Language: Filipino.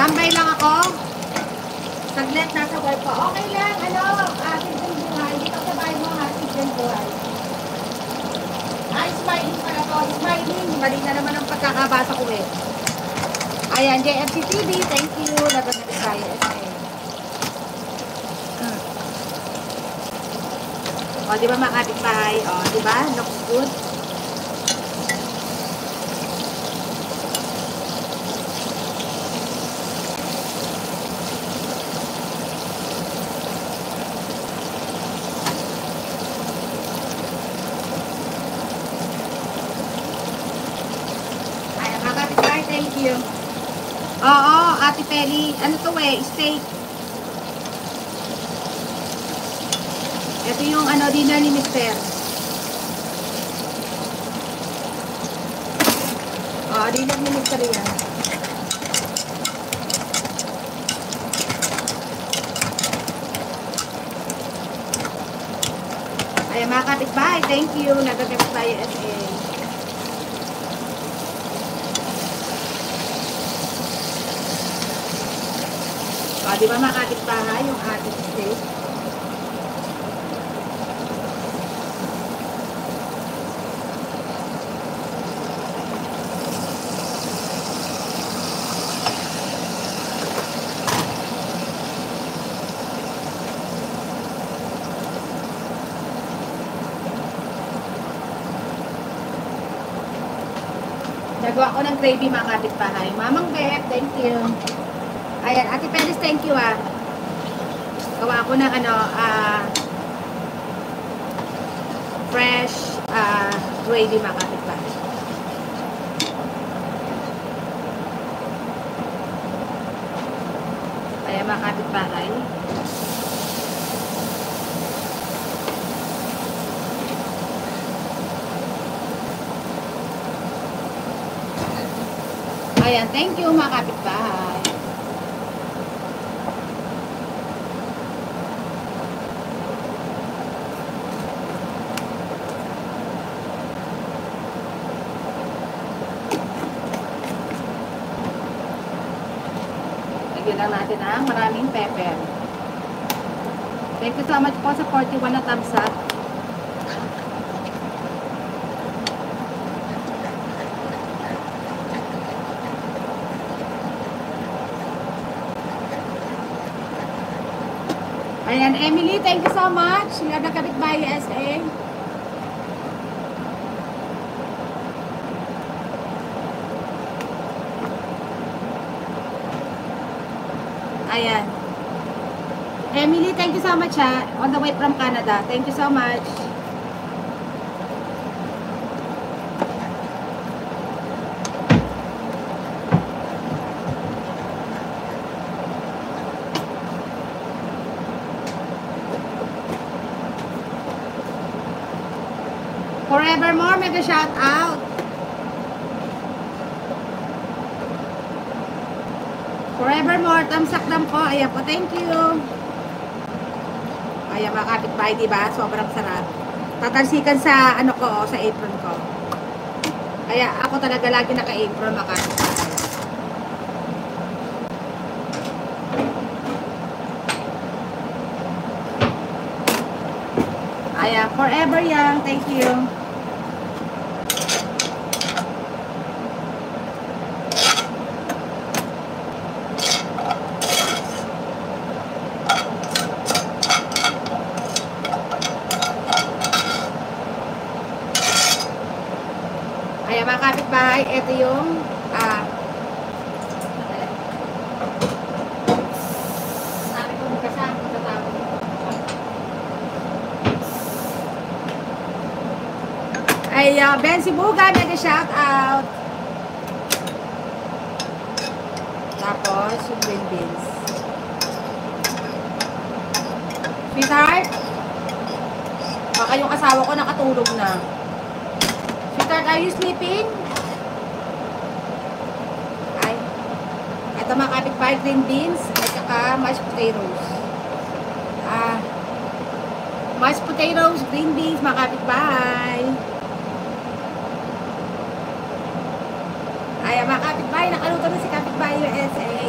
Tambay lang ako. Saglit, nasa work ko. Okay lang, simple buhay. Dito sa bahay mo, simple buhay. Smiling pala to. Smiling. Mali na naman ang pagkakabasa ko eh. Ayan, JFC TV. Thank you. Laban na tayo. O, di ba mga kapitbahay? O, di ba? Looks good. Ayan, mga kapitbahay. Thank you. Oo, Ate Peli. Ano to eh? Steak. Ito yung dinner ni Mr. Dinner ni Mr. yan. Ayan mga kapitbahay, thank you. Nagagabit tayo SA. Di ba mga kapitbahay yung ating steak? Nagawa ko ng gravy mga kapitbahay. Mamang Beb, thank you. Ayan, Ate Pelis, thank you Gawa ko ng fresh gravy mga kapitbahay. Ayan mga kapitbahay. Ayan, thank you mga kapitbahay. Lagyan lang natin ang maraming pepper. Thank you so much po sa 41 na thumbs up. Ayan, Emily, thank you so much. Sila na kapitbahay SA. Ayan. Emily, thank you so much on the way from Canada. Thank you so much. Forevermore, mega shout out. Forevermore, tamsakdam ko. Ayan po, thank you. Ayan mga kapitbahay, diba? Sobrang sarap. Tatalsikan sa sa apron ko. Kaya ako talaga lagi naka-apron mga kapitbahay. Ayan, forever young. Thank you. Ayan mga kapitbahay, ito yung sabi ko magkasama sa tao. Ay, Ben Sibuga, mega shout out. Tapos, yung green beans. Sweetheart, baka yung asawa ko nakatulog na. Sweetheart, are you sleeping? Ay, ito mga kapitbahay, green beans, at saka mashed potatoes. Mashed potatoes, green beans, mga kapitbahay. Ay, mga kapitbahay, nakaluto na si kapitbahay USA.